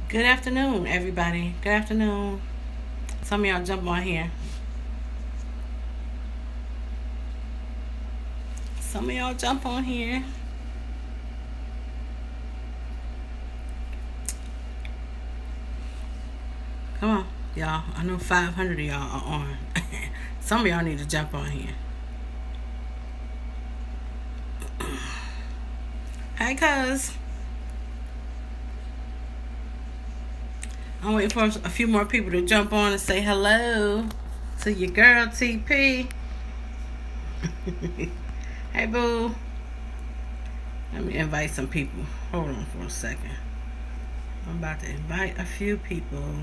Good afternoon, everybody. Good afternoon. Some of y'all jump on here. Some of y'all jump on here. Come on, y'all. I know 500 of y'all are on. Some of y'all need to jump on here. Hey, cuz. I'm waiting for a few more people to jump on and say hello to your girl, TP. Hey, boo. Let me invite some people. Hold on for a second. I'm about to invite a few people. Okay.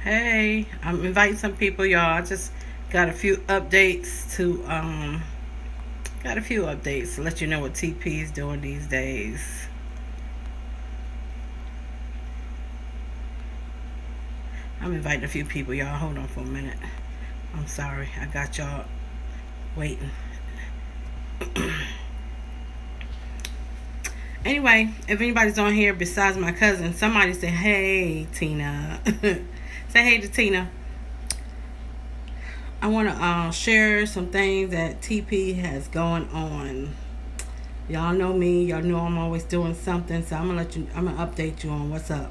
Hey, I'm inviting some people, y'all. I just got a few updates to let you know what TP is doing these days. I'm inviting a few people, y'all. Hold on for a minute. I'm sorry. I got y'all waiting. Anyway, if anybody's on here besides my cousin, somebody say, hey, Tina. Say hey to Tina. I want to share some things that TP has going on. Y'all know me. Y'all know I'm always doing something. So I'm gonna update you on what's up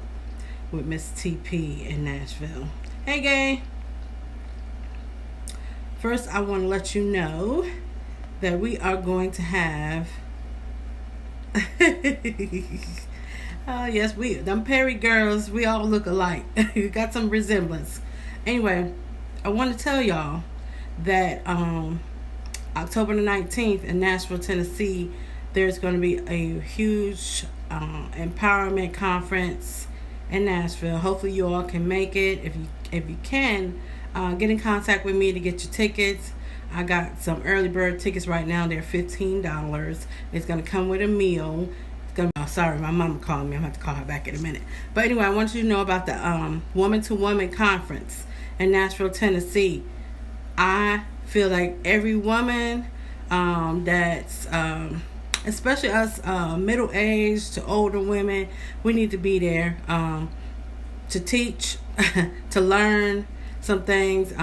with Miss TP in Nashville. Hey, gang. First, I want to let you know that we are going to have. Yes, them Perry girls, we all look alike. We got some resemblance. Anyway, I want to tell y'all that October the 19th in Nashville, Tennessee, there's going to be a huge empowerment conference in Nashville. Hopefully, you all can make it. If you can, get in contact with me to get your tickets. I got some early bird tickets right now. They're $15. It's going to come with a meal. Sorry, my mama called me. I'm going to have to call her back in a minute. But anyway, I want you to know about the Woman to Woman Conference in Nashville, Tennessee. I feel like every woman that's, especially us middle-aged to older women, we need to be there to teach, to learn some things.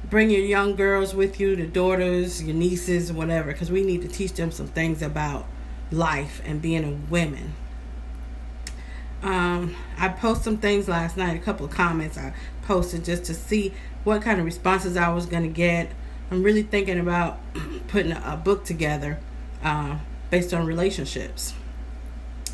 Bring your young girls with you, the daughters, your nieces, whatever, because we need to teach them some things about life and being a woman. I posted some things last night, a couple of comments I posted just to see what kind of responses I was going to get. I'm really thinking about putting a book together based on relationships.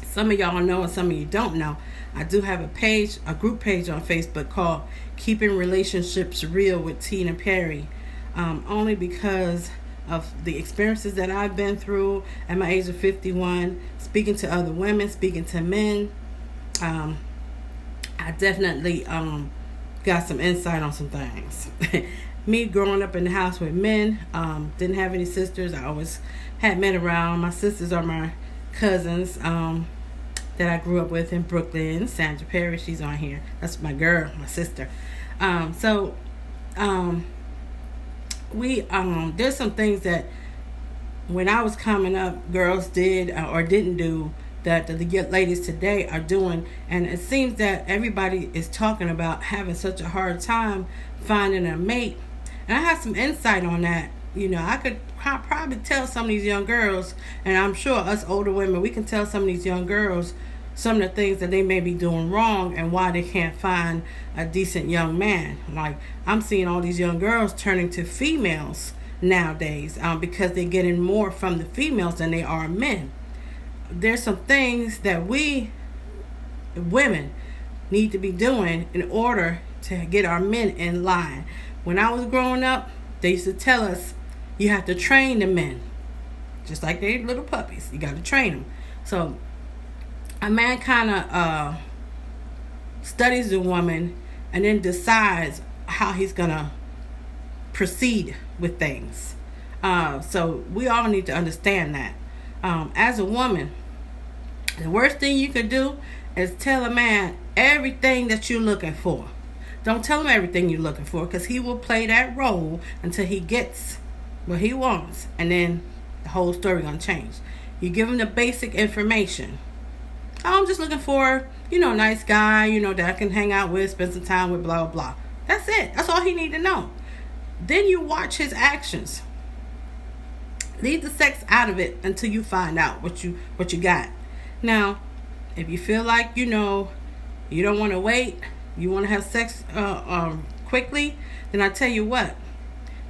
Some of y'all know and some of you don't know. I do have a group page on Facebook called Keeping Relationships Real with Tina Perry. Only because of the experiences that I've been through at my age of 51, speaking to other women, speaking to men. I definitely got some insight on some things. Me growing up in the house with men, didn't have any sisters. I always had men around. My sisters are my cousins that I grew up with in Brooklyn. Sandra Perry, she's on here. That's my girl, my sister. We there's some things that when I was coming up, girls did or didn't do that the ladies today are doing, and it seems that everybody is talking about having such a hard time finding a mate. And I have some insight on that. You know, I could probably tell some of these young girls, and I'm sure us older women, we can tell some of these young girls some of the things that they may be doing wrong and why they can't find a decent young man. Like, I'm seeing all these young girls turning to females nowadays because they're getting more from the females than they are men. There's some things that we women need to be doing in order to get our men in line. When I was growing up, they used to tell us you have to train the men just like they're little puppies. You got to train them. So a man kind of studies the woman and then decides how he's going to proceed with things. So we all need to understand that. As a woman, The worst thing you could do is tell a man everything that you're looking for. Don't tell him everything you're looking for, because he will play that role until he gets what he wants, and then the whole story gonna change. You give him the basic information. Oh, I'm just looking for, a nice guy, that I can hang out with, spend some time with, blah, blah, blah. That's it. That's all he need to know. Then you watch his actions. Leave the sex out of it until you find out what you got. Now, if you feel like, you don't want to wait, you want to have sex quickly, then I tell you what,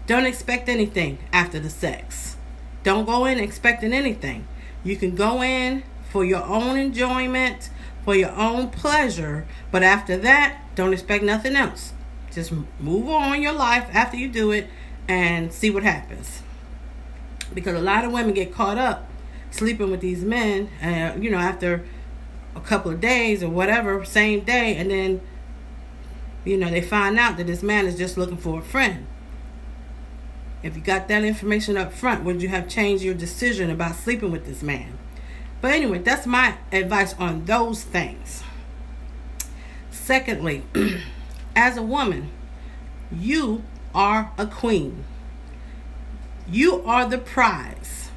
don't expect anything after the sex. Don't go in expecting anything. You can go in for your own enjoyment, for your own pleasure, but after that, don't expect nothing else. Just move on your life after you do it and see what happens. Because a lot of women get caught up sleeping with these men, after a couple of days or whatever, same day, and then, they find out that this man is just looking for a friend. If you got that information up front, would you have changed your decision about sleeping with this man? But anyway, that's my advice on those things. Secondly, as a woman, you are a queen. You are the prize.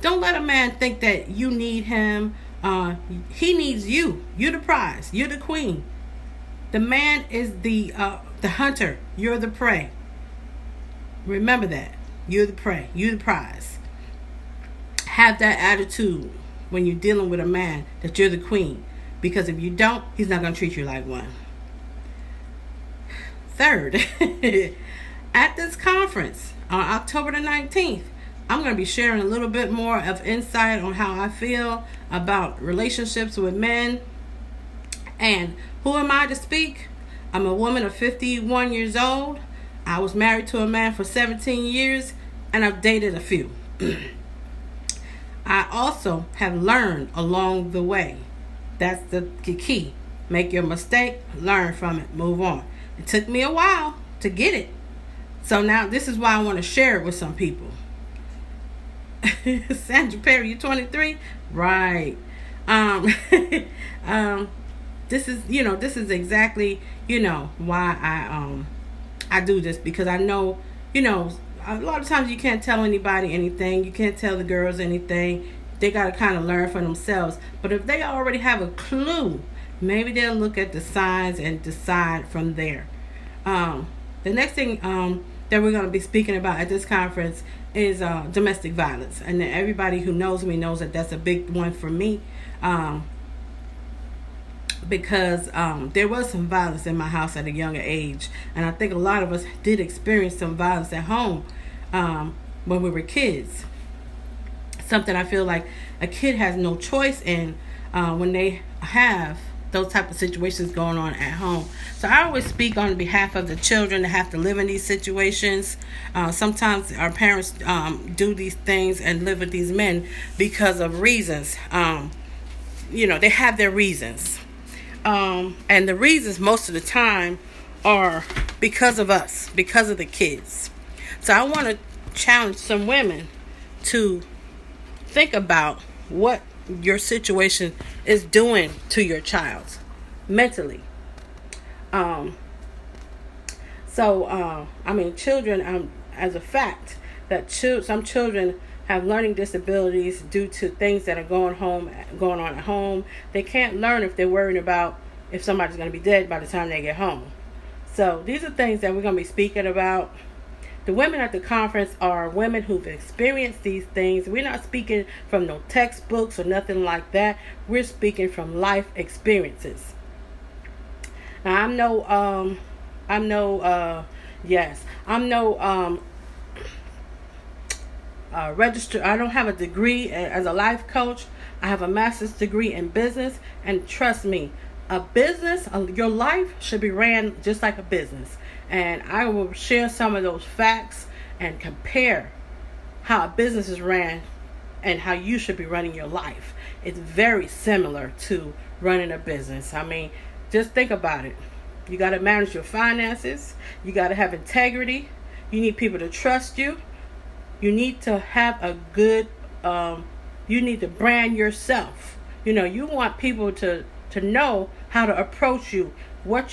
Don't let a man think that you need him. He needs you. You're the prize. You're the queen. The man is the hunter. You're the prey. Remember that. You're the prey. You're the prize. Have that attitude when you're dealing with a man, that you're the queen. Because if you don't, he's not going to treat you like one. Third, at this conference on October the 19th, I'm going to be sharing a little bit more of insight on how I feel about relationships with men. And who am I to speak? I'm a woman of 51 years old. I was married to a man for 17 years, and I've dated a few. I also have learned along the way. That's the key. Make your mistake, learn from it, move on. It took me a while to get it. So now this is why I want to share it with some people. Sandra Perry, you're 23? Right. This is exactly, why I do this, because I know, a lot of times you can't tell anybody anything. You can't tell the girls anything. They got to kind of learn for themselves. But if they already have a clue, maybe they'll look at the signs and decide from there. The next thing that we're going to be speaking about at this conference is domestic violence. And everybody who knows me knows that that's a big one for me. Because there was some violence in my house at a younger age. And I think a lot of us did experience some violence at home when we were kids. Something I feel like a kid has no choice in when they have those type of situations going on at home. So I always speak on behalf of the children that have to live in these situations. Sometimes our parents do these things and live with these men because of reasons. They have their reasons. And the reasons most of the time are because of us, because of the kids. So I want to challenge some women to think about what your situation is doing to your child mentally. Children, as a fact, that some children have learning disabilities due to things that are going on at home. They can't learn if they're worried about if somebody's going to be dead by the time they get home. So these are things that we're going to be speaking about. The women at the conference are women who've experienced these things. We're not speaking from no textbooks or nothing like that. We're speaking from life experiences. Now, I'm no registered. I don't have a degree as a life coach. I have a master's degree in business, and trust me, your life should be ran just like a business. And I will share some of those facts and compare how a business is ran and how you should be running your life. It's very similar to running a business. I mean, just think about it. You got to manage your finances. You got to have integrity. You need people to trust you. You need to have a good, you need to brand yourself. You want people to know how to approach you, what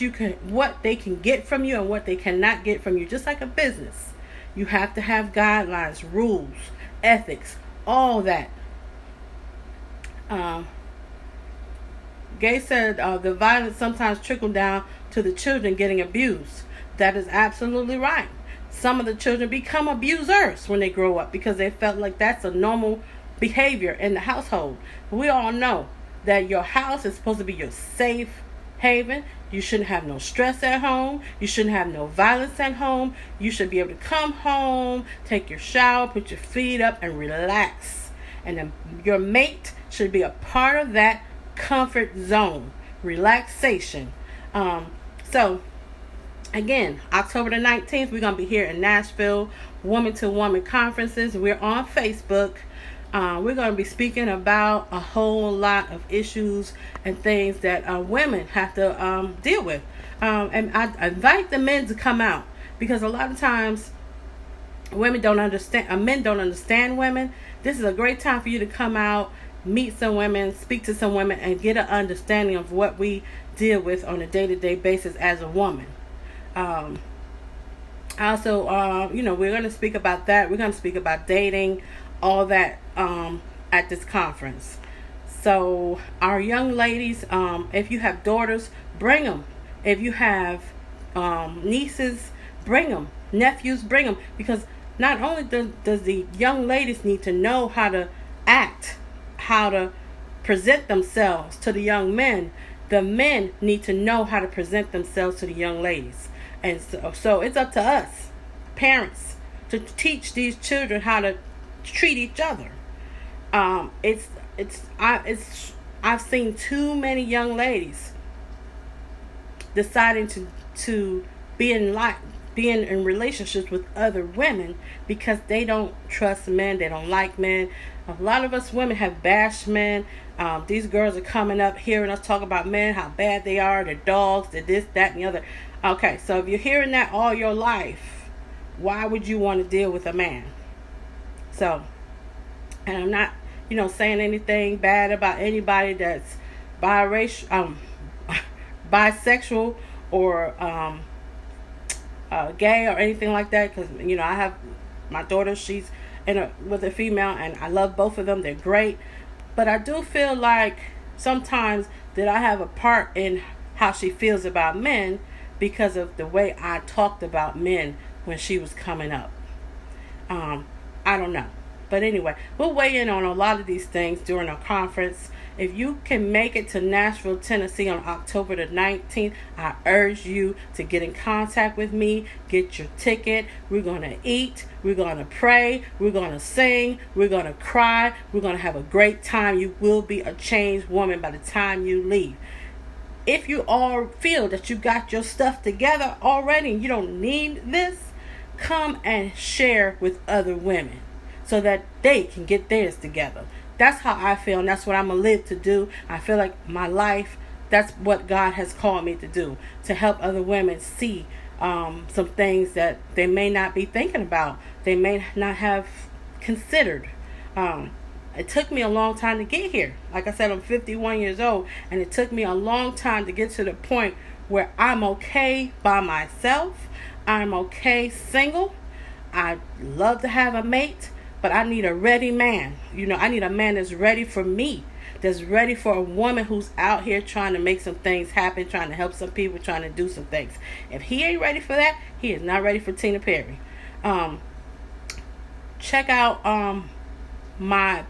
they can get from you and what they cannot get from you. Just like a business, you have to have guidelines, rules, ethics, all that. Gay said the violence sometimes trickle down to the children getting abused. That is absolutely right. Some of the children become abusers when they grow up because they felt like that's a normal behavior in the household. We all know that your house is supposed to be your safe haven. You shouldn't have no stress at home. You shouldn't have no violence at home. You should be able to come home, take your shower, put your feet up, and relax. And then your mate should be a part of that comfort zone, relaxation. So, again, October the 19th, we're going to be here in Nashville, Woman to Woman conferences. We're on Facebook. We're going to be speaking about a whole lot of issues and things that women have to deal with. And I invite the men to come out because a lot of times women don't understand, men don't understand women. This is a great time for you to come out, meet some women, speak to some women, and get an understanding of what we deal with on a day-to-day basis as a woman. Also, we're going to speak about that. We're going to speak about dating, all that at this conference. So our young ladies, if you have daughters, bring them. If you have nieces, bring them. Nephews, bring them. Because not only does the young ladies need to know how to act, how to present themselves to the young men, the men need to know how to present themselves to the young ladies. And so it's up to us, parents, to teach these children how to treat each other. I've seen too many young ladies deciding to be in relationships with other women because they don't trust men, they don't like men. A lot of us women have bashed men. These girls are coming up hearing us talk about men, how bad they are, they're dogs, they're this, that, and the other. Okay, so if you're hearing that all your life, why would you want to deal with a man? So, and I'm not, saying anything bad about anybody that's biracial, bisexual, or gay or anything like that. Because I have my daughter; she's with a female, and I love both of them. They're great, but I do feel like sometimes that I have a part in how she feels about men because of the way I talked about men when she was coming up. I don't know. But anyway, we'll weigh in on a lot of these things during our conference. If you can make it to Nashville, Tennessee on October the 19th, I urge you to get in contact with me. Get your ticket. We're going to eat. We're going to pray. We're going to sing. We're going to cry. We're going to have a great time. You will be a changed woman by the time you leave. If you all feel that you got your stuff together already and you don't need this, come and share with other women so that they can get theirs together. That's how I feel, and that's what I'm going to live to do. I feel like my life, that's what God has called me to do, to help other women see some things that they may not be thinking about, they may not have considered. It took me a long time to get here. Like I said, I'm 51 years old, and it took me a long time to get to the point where I'm okay by myself. I'm okay single. I love to have a mate, but I need a ready man. I need a man that's ready for me, that's ready for a woman who's out here trying to make some things happen, trying to help some people, trying to do some things. If he ain't ready for that, he is not ready for Tina Perry. Check out my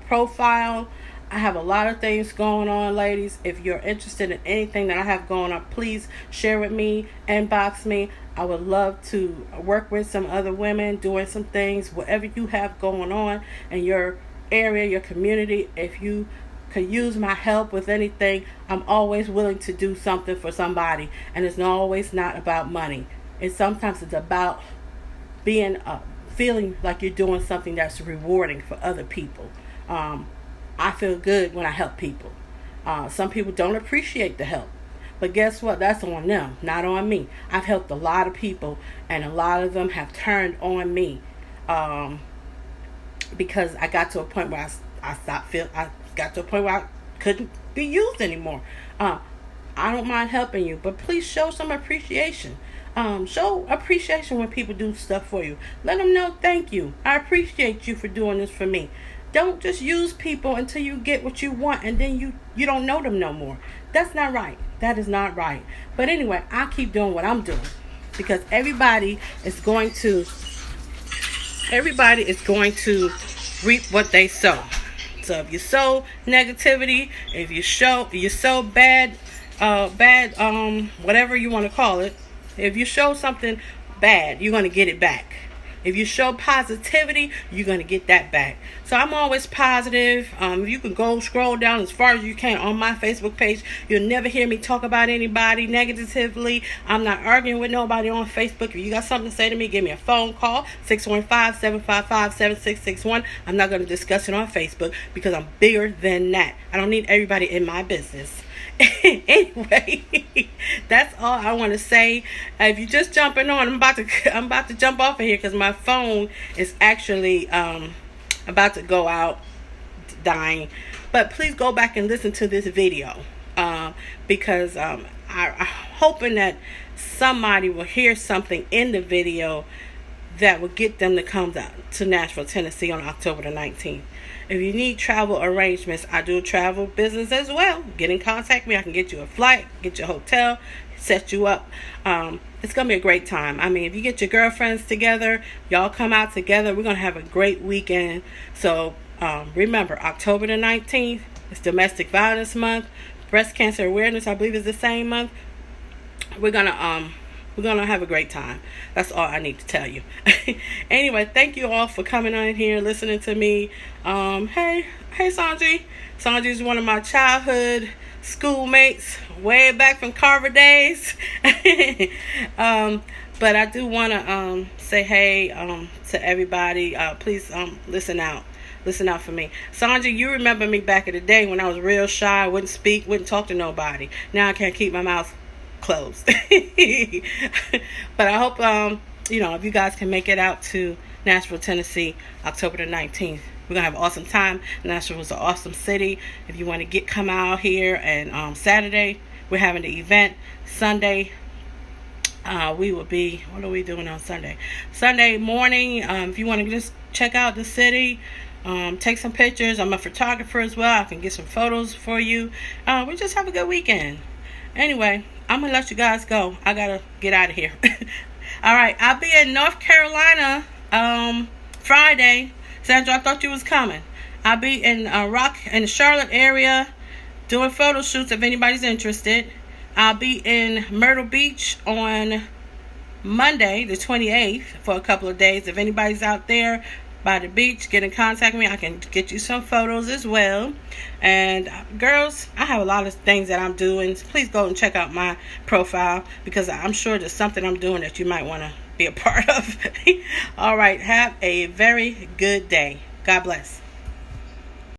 profile. I have a lot of things going on, ladies. If you're interested in anything that I have going on, please share with me, inbox me. I would love to work with some other women doing some things, whatever you have going on in your area, your community. If you could use my help with anything, I'm always willing to do something for somebody. And it's always not about money. Sometimes it's about being feeling like you're doing something that's rewarding for other people. I feel good when I help people. Some people don't appreciate the help. But guess what? That's on them, not on me. I've helped a lot of people, and a lot of them have turned on me because I got to a point where I got to a point where I couldn't be used anymore. I don't mind helping you, but please show some appreciation. Show appreciation when people do stuff for you. Let them know thank you. I appreciate you for doing this for me. Don't just use people until you get what you want and then you don't know them no more. That's not right. That is not right. But anyway, I keep doing what I'm doing because everybody is going to reap what they sow. So if you sow negativity, if you sow bad, whatever you want to call it, if you show something bad, you're going to get it back. If you show positivity, you're going to get that back. So I'm always positive. You can go scroll down as far as you can on my Facebook page. You'll never hear me talk about anybody negatively. I'm not arguing with nobody on Facebook. If you got something to say to me, give me a phone call, 615-755-7661. I'm not going to discuss it on Facebook because I'm bigger than that. I don't need everybody in my business. Anyway, that's all I want to say. If you're just jumping on, I'm about to jump off of here because my phone is actually about to go out, dying. But please go back and listen to this video because I'm hoping that somebody will hear something in the video that will get them to come down to Nashville, Tennessee on October the 19th. If you need travel arrangements, I do travel business as well. Get in contact with me. I can get you a flight, get you a hotel, set you up. It's going to be a great time. I mean, if you get your girlfriends together, y'all come out together, we're going to have a great weekend. So remember, October the 19th is Domestic Violence Month. Breast Cancer Awareness, I believe, is the same month. We're going to have a great time. That's all I need to tell you. Anyway, thank you all for coming on here, listening to me. Hey Sanji. Sanji's one of my childhood schoolmates, way back from Carver days. But I do want to say hey to everybody. Please listen out. Listen out for me. Sanji, you remember me back in the day when I was real shy, wouldn't speak, wouldn't talk to nobody. Now I can't keep my mouth closed. But I hope if you guys can make it out to Nashville, Tennessee, October the 19th. We're gonna have an awesome time. Nashville is an awesome city. If you want to come out here, and Saturday we're having the event. Sunday we will be, what are we doing on Sunday? Sunday morning, if you want to just check out the city, take some pictures. I'm a photographer as well. I can get some photos for you. We just have a good weekend. Anyway, I'm going to let you guys go. I got to get out of here. All right. I'll be in North Carolina Friday. Sandra, I thought you was coming. I'll be in the Charlotte area doing photo shoots if anybody's interested. I'll be in Myrtle Beach on Monday, the 28th, for a couple of days. If anybody's out there by the beach, get in contact with me. I can get you some photos as well. And girls, I have a lot of things that I'm doing. Please go and check out my profile because I'm sure there's something I'm doing that you might want to be a part of. All right, have a very good day. God bless.